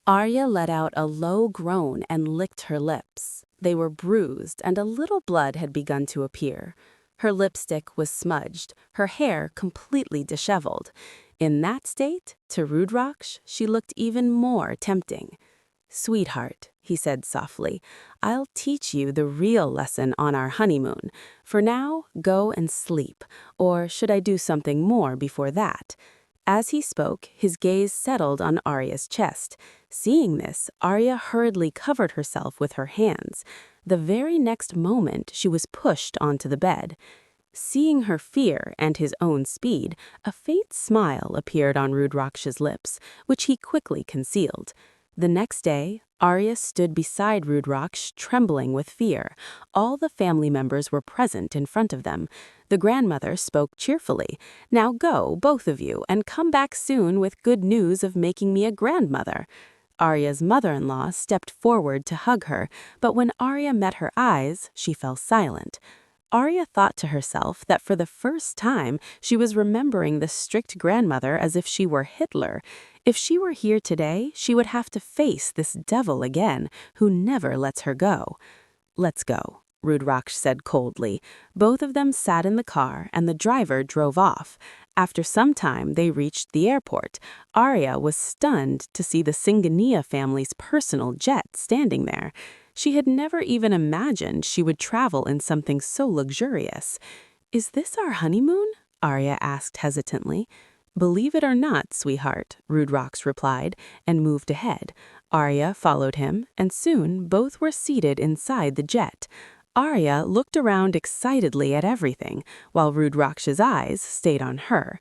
Arya let out a low groan and licked her lips. They were bruised, and a little blood had begun to appear. Her lipstick was smudged, her hair completely disheveled. In that state, to Rudraksh, she looked even more tempting. "Sweetheart," he said softly, "I'll teach you the real lesson on our honeymoon. For now, go and sleep. Or should I do something more before that?" As he spoke, his gaze settled on Arya's chest. Seeing this, Arya hurriedly covered herself with her hands. The very next moment, she was pushed onto the bed. Seeing her fear and his own speed, a faint smile appeared on Rudraksh's lips, which he quickly concealed. The next day, Arya stood beside Rudraksh, trembling with fear. All the family members were present in front of them. The grandmother spoke cheerfully. "Now go, both of you, and come back soon with good news of making me a grandmother." Arya's mother-in-law stepped forward to hug her, but when Arya met her eyes, she fell silent. Arya thought to herself that for the first time she was remembering the strict grandmother as if she were Hitler. If she were here today, she would have to face this devil again, who never lets her go. "Let's go," Rudraksh said coldly. Both of them sat in the car, and the driver drove off. After some time, they reached the airport. Arya was stunned to see the Singhania family's personal jet standing there. She had never even imagined she would travel in something so luxurious. "Is this our honeymoon?" Arya asked hesitantly. "Believe it or not, sweetheart," Rudraksh replied, and moved ahead. Arya followed him, and soon both were seated inside the jet. Arya looked around excitedly at everything, while Rudraksh's eyes stayed on her.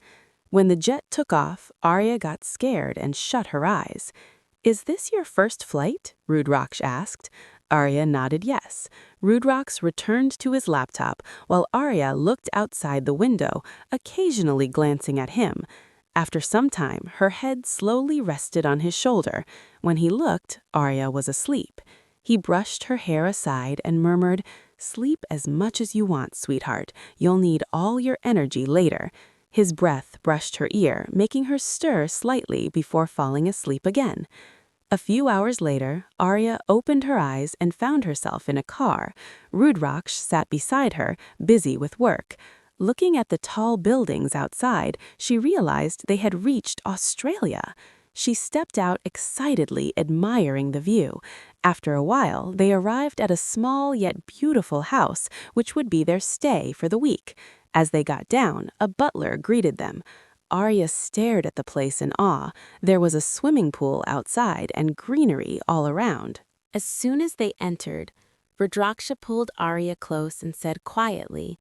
When the jet took off, Arya got scared and shut her eyes. "Is this your first flight?" Rudraksh asked. Arya nodded yes. Rudraksh returned to his laptop, while Arya looked outside the window, occasionally glancing at him. After some time, her head slowly rested on his shoulder. When he looked, Arya was asleep. He brushed her hair aside and murmured, "Sleep as much as you want, sweetheart. You'll need all your energy later." His breath brushed her ear, making her stir slightly before falling asleep again. A few hours later, Arya opened her eyes and found herself in a car. Rudraksh sat beside her, busy with work. Looking at the tall buildings outside, she realized they had reached Australia. She stepped out excitedly, admiring the view. After a while, they arrived at a small yet beautiful house, which would be their stay for the week. As they got down, a butler greeted them. Arya stared at the place in awe. There was a swimming pool outside and greenery all around. As soon as they entered, Rudraksha pulled Arya close and said quietly,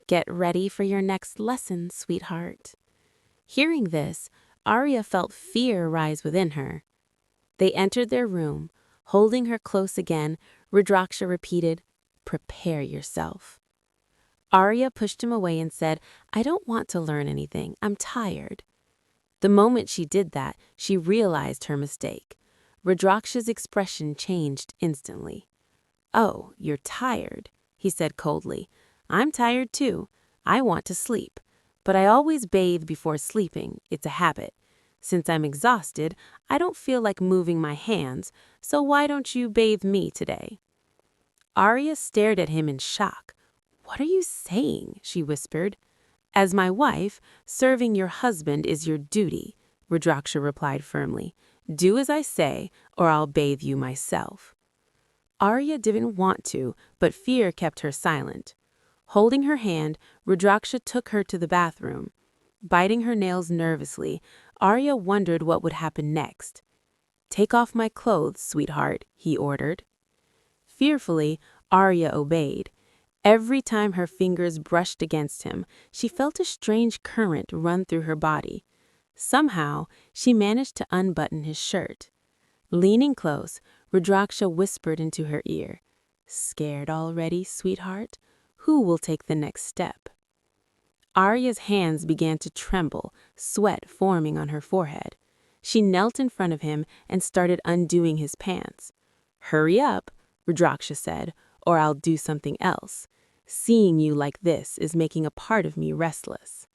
"Get ready for your next lesson, sweetheart." Hearing this, Arya felt fear rise within her. They entered their room. Holding her close again, Rudraksha repeated, "Prepare yourself." Arya pushed him away and said, "I don't want to learn anything. I'm tired." The moment she did that, she realized her mistake. Rudraksha's expression changed instantly. "Oh, you're tired," he said coldly. "I'm tired too. I want to sleep. But I always bathe before sleeping. It's a habit. Since I'm exhausted, I don't feel like moving my hands, so why don't you bathe me today?" Arya stared at him in shock. "What are you saying?" she whispered. "As my wife, serving your husband is your duty," Rudraksha replied firmly. "Do as I say, or I'll bathe you myself." Arya didn't want to, but fear kept her silent. Holding her hand, Rudraksha took her to the bathroom. Biting her nails nervously, Arya wondered what would happen next. "Take off my clothes, sweetheart," he ordered. Fearfully, Arya obeyed. Every time her fingers brushed against him, she felt a strange current run through her body. Somehow, she managed to unbutton his shirt. Leaning close, Rudraksha whispered into her ear, "Scared already, sweetheart? Who will take the next step?" Arya's hands began to tremble, sweat forming on her forehead. She knelt in front of him and started undoing his pants. "Hurry up," Rudraksha said, "or I'll do something else. Seeing you like this is making a part of me restless."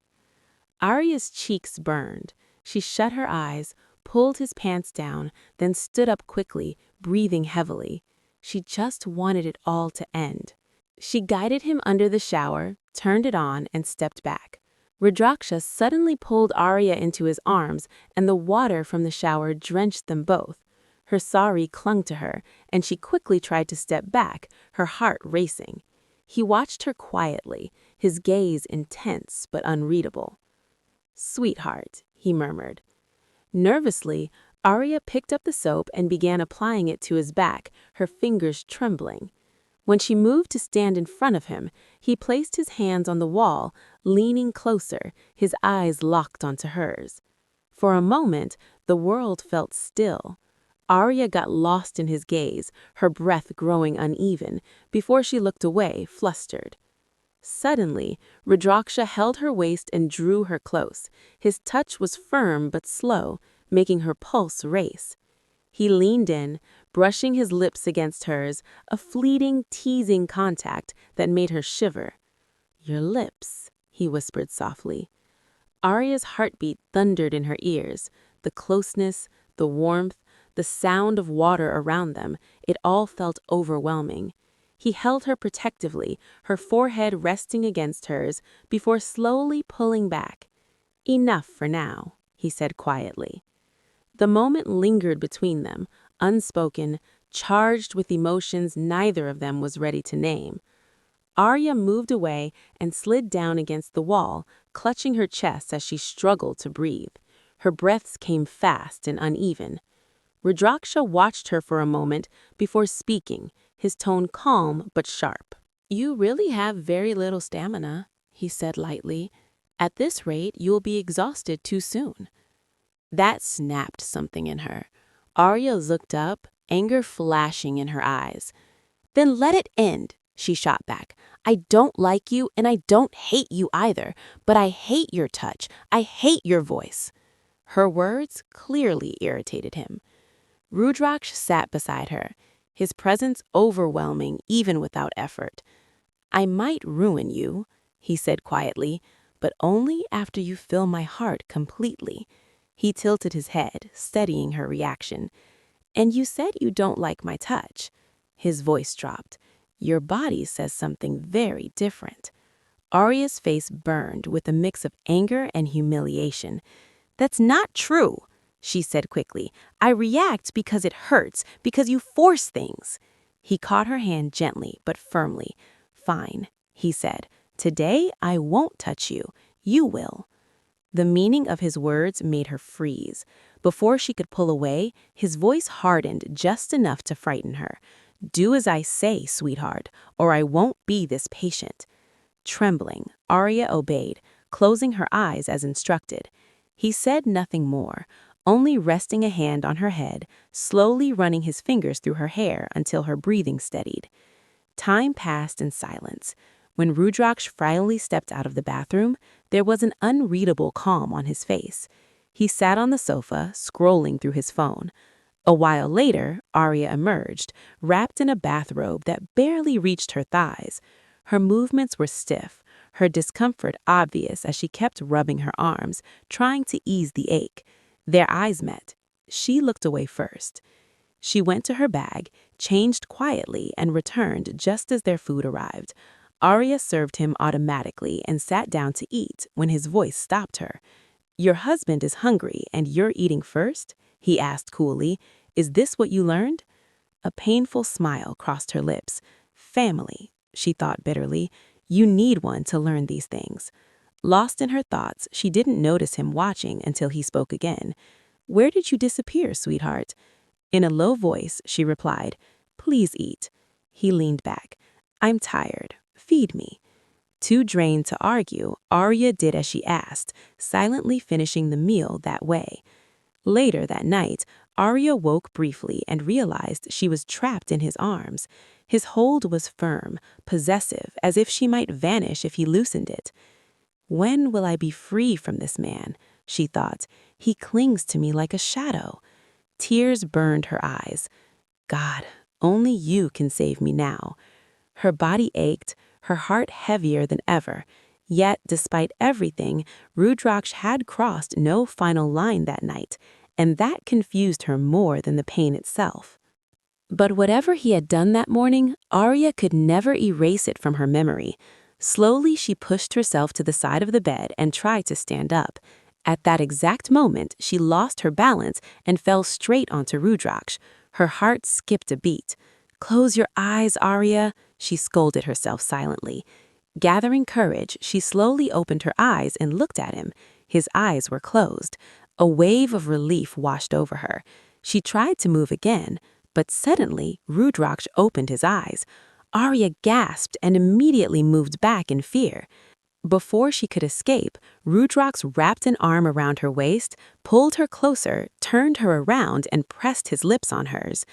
Arya's cheeks burned. She shut her eyes, pulled his pants down, then stood up quickly, breathing heavily. She just wanted it all to end. She guided him under the shower, turned it on, and stepped back. Rudraksha suddenly pulled Arya into his arms, and the water from the shower drenched them both. Her sari clung to her, and she quickly tried to step back, her heart racing. He watched her quietly, his gaze intense but unreadable. "Sweetheart," he murmured. Nervously, Arya picked up the soap and began applying it to his back, her fingers trembling. When she moved to stand in front of him, he placed his hands on the wall, leaning closer, his eyes locked onto hers. For a moment, the world felt still. Arya got lost in his gaze, her breath growing uneven, before she looked away, flustered. Suddenly, Rudraksha held her waist and drew her close. His touch was firm but slow, making her pulse race. He leaned in, brushing his lips against hers, a fleeting, teasing contact that made her shiver. "Your lips," he whispered softly. Arya's heartbeat thundered in her ears. The closeness, the warmth, the sound of water around them, it all felt overwhelming. He held her protectively, her forehead resting against hers, before slowly pulling back. "Enough for now," he said quietly. The moment lingered between them, unspoken, charged with emotions neither of them was ready to name. Arya moved away and slid down against the wall, clutching her chest as she struggled to breathe. Her breaths came fast and uneven. Rudraksha watched her for a moment before speaking, his tone calm but sharp. "You really have very little stamina," he said lightly. "At this rate, you will be exhausted too soon." That snapped something in her. Arya looked up, anger flashing in her eyes. "Then let it end," she shot back. "I don't like you, and I don't hate you either, but I hate your touch. I hate your voice." Her words clearly irritated him. Rudraksh sat beside her, his presence overwhelming even without effort. "I might ruin you," he said quietly, "but only after you fill my heart completely." He tilted his head, studying her reaction. "And you said you don't like my touch." His voice dropped. "Your body says something very different." Arya's face burned with a mix of anger and humiliation. "That's not true," she said quickly. "I react because it hurts, because you force things." He caught her hand gently but firmly. "Fine," he said. "Today I won't touch you. You will." The meaning of his words made her freeze. Before she could pull away, his voice hardened just enough to frighten her. "Do as I say, sweetheart, or I won't be this patient." Trembling, Arya obeyed, closing her eyes as instructed. He said nothing more, only resting a hand on her head, slowly running his fingers through her hair until her breathing steadied. Time passed in silence. When Rudraksh finally stepped out of the bathroom, there was an unreadable calm on his face. He sat on the sofa, scrolling through his phone. A while later, Arya emerged, wrapped in a bathrobe that barely reached her thighs. Her movements were stiff, her discomfort obvious as she kept rubbing her arms, trying to ease the ache. Their eyes met. She looked away first. She went to her bag, changed quietly, and returned just as their food arrived. Arya served him automatically and sat down to eat when his voice stopped her. "Your husband is hungry and you're eating first?" he asked coolly. "Is this what you learned?" A painful smile crossed her lips. "Family," she thought bitterly. "You need one to learn these things." Lost in her thoughts, she didn't notice him watching until he spoke again. "Where did you disappear, sweetheart?" In a low voice, she replied, "Please eat." He leaned back. "I'm tired. Feed me." Too drained to argue, Arya did as she asked, silently finishing the meal that way. Later that night, Arya woke briefly and realized she was trapped in his arms. His hold was firm, possessive, as if she might vanish if he loosened it. "When will I be free from this man?" she thought. "He clings to me like a shadow." Tears burned her eyes. "God, only you can save me now." Her body ached, her heart heavier than ever. Yet, despite everything, Rudraksh had crossed no final line that night, and that confused her more than the pain itself. But whatever he had done that morning, Arya could never erase it from her memory. Slowly, she pushed herself to the side of the bed and tried to stand up. At that exact moment, she lost her balance and fell straight onto Rudraksh. Her heart skipped a beat. "Close your eyes, Arya," she scolded herself silently. Gathering courage, she slowly opened her eyes and looked at him. His eyes were closed. A wave of relief washed over her. She tried to move again, but suddenly Rudraksh opened his eyes. Arya gasped and immediately moved back in fear. Before she could escape, Rudraksh wrapped an arm around her waist, pulled her closer, turned her around, and pressed his lips on hers.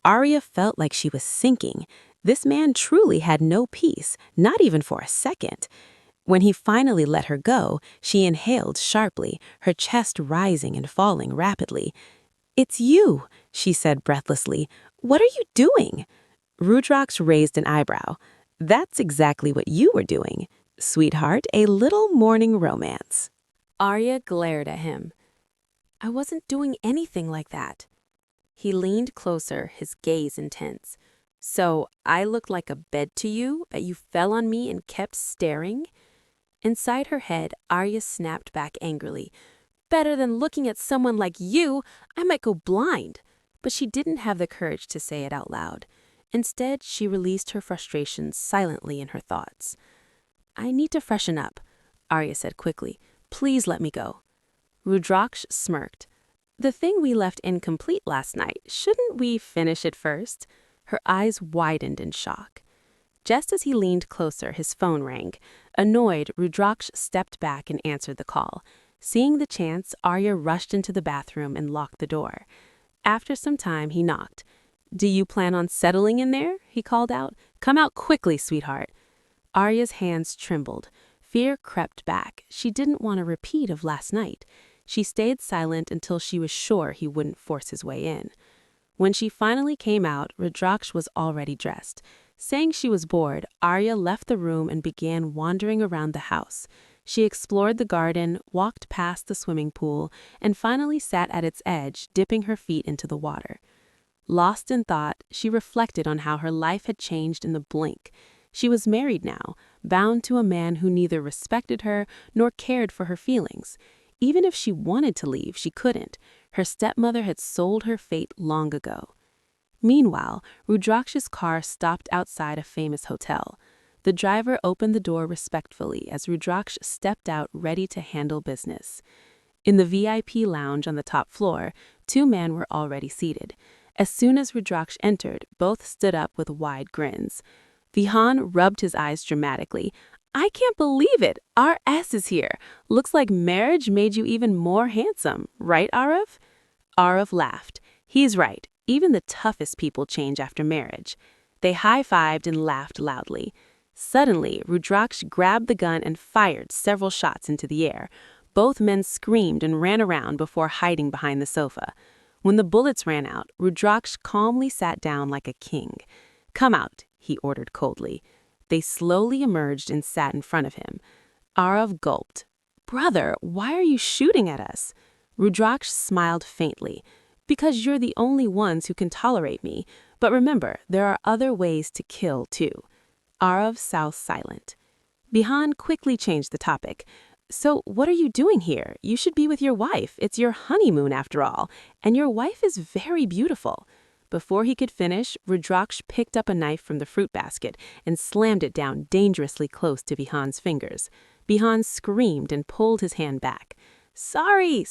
Arya felt like she was sinking. This man truly had no peace, not even for a second. When he finally let her go, she inhaled sharply, her chest rising and falling rapidly. "It's you," she said breathlessly. "What are you doing?" Rudraksh raised an eyebrow. "That's exactly what you were doing. Sweetheart, a little morning romance." Arya glared at him. "I wasn't doing anything like that." He leaned closer, his gaze intense. "So I looked like a bed to you, but you fell on me and kept staring?" Inside her head, Arya snapped back angrily. "Better than looking at someone like you, I might go blind." But she didn't have the courage to say it out loud. Instead, she released her frustrations silently in her thoughts. "I need to freshen up," Arya said quickly. "Please let me go." Rudraksh smirked. "The thing we left incomplete last night, shouldn't we finish it first?" Her eyes widened in shock. Just as he leaned closer, his phone rang. Annoyed, Rudraksh stepped back and answered the call. Seeing the chance, Arya rushed into the bathroom and locked the door. After some time, he knocked. "Do you plan on settling in there?" he called out. "Come out quickly, sweetheart." Arya's hands trembled. Fear crept back. She didn't want a repeat of last night. She stayed silent until she was sure he wouldn't force his way in. When she finally came out, Rudraksh was already dressed. Saying she was bored, Arya left the room and began wandering around the house. She explored the garden, walked past the swimming pool, and finally sat at its edge, dipping her feet into the water. Lost in thought, she reflected on how her life had changed in the blink. She was married now, bound to a man who neither respected her nor cared for her feelings. Even if she wanted to leave, she couldn't. Her stepmother had sold her fate long ago. Meanwhile, Rudraksh's car stopped outside a famous hotel. The driver opened the door respectfully as Rudraksh stepped out ready to handle business. In the VIP lounge on the top floor, two men were already seated. As soon as Rudraksh entered, both stood up with wide grins. Vihan rubbed his eyes dramatically. "I can't believe it! RS is here! Looks like marriage made you even more handsome, right, Arav?" Arav laughed. "He's right. Even the toughest people change after marriage." They high-fived and laughed loudly. Suddenly, Rudraksh grabbed the gun and fired several shots into the air. Both men screamed and ran around before hiding behind the sofa. When the bullets ran out, Rudraksh calmly sat down like a king. "Come out," he ordered coldly. They slowly emerged and sat in front of him. Arav gulped. "Brother, why are you shooting at us?" Rudraksh smiled faintly. "Because you're the only ones who can tolerate me. But remember, there are other ways to kill, too." Arav sat silent. Bihan quickly changed the topic. "So what are you doing here? You should be with your wife. It's your honeymoon after all. And your wife is very beautiful." Before he could finish, Rudraksh picked up a knife from the fruit basket and slammed it down dangerously close to Bihan's fingers. Bihan screamed and pulled his hand back. Sorry.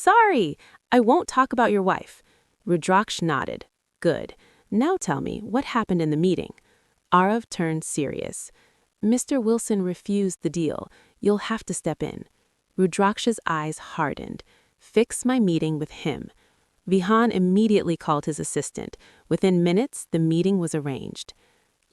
I won't talk about your wife." Rudraksh nodded. "Good. Now tell me, what happened in the meeting?" Arav turned serious. "Mr. Wilson refused the deal. You'll have to step in." Rudraksh's eyes hardened. "Fix my meeting with him." Vihan immediately called his assistant. Within minutes, the meeting was arranged.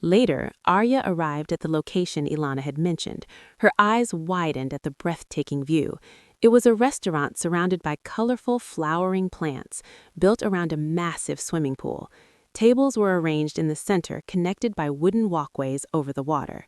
Later, Arya arrived at the location Ilana had mentioned. Her eyes widened at the breathtaking view. It was a restaurant surrounded by colorful, flowering plants, built around a massive swimming pool. Tables were arranged in the center, connected by wooden walkways over the water.